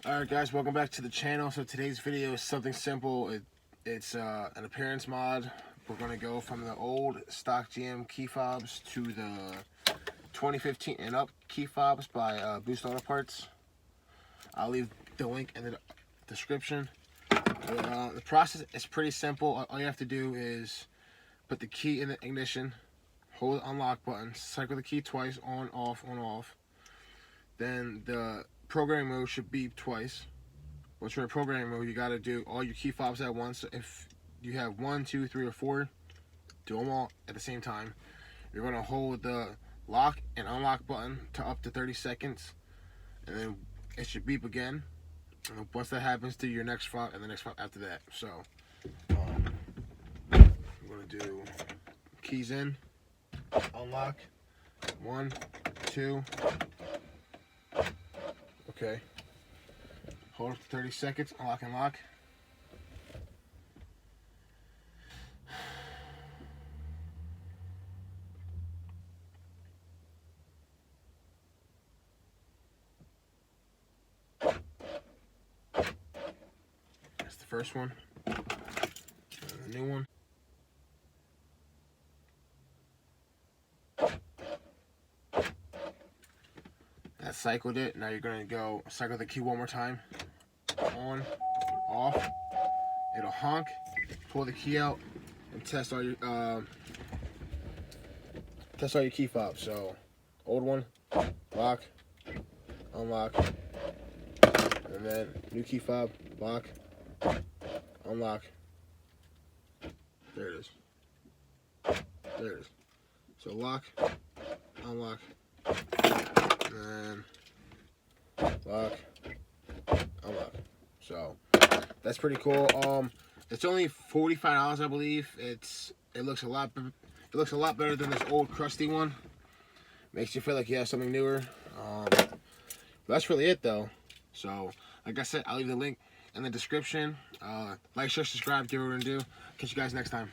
Alright guys, welcome back to the channel. So today's video is something simple. It's an appearance mod. We're going to go from the old stock GM key fobs to the 2015 and up key fobs by Boost Auto Parts. I'll leave the link in the description. The process is pretty simple. All you have to do is put the key in the ignition, hold the unlock button, cycle the key twice, on, off, on, off. Then the programming mode should beep twice. Once you're in programming mode, you got to do all your key fobs at once. So if you have 1, 2, 3, or 4, do them all at the same time. You're going to hold the lock and unlock button to up to 30 seconds, and then it should beep again. And once that happens, do your next fob and the next fob after that. So I'm going to do keys in, unlock, 1, 2. Okay. Hold it for 30 seconds, unlock and lock. That's the first one. And the new one. That cycled it. Now you're going to go cycle the key one more time. On, off. It'll honk. Pull the key out and test all your key fobs. So, old one, lock, unlock, and then new key fob, lock, unlock. There it is. There it is. So lock, unlock, and lock, unlock. So that's pretty cool. It's only $45, I believe. It looks a lot better than this old crusty one. Makes you feel like you have something newer. That's really it though. So like I said, I'll leave the link in the description. Like, share, subscribe, do what we're gonna do. Catch you guys next time.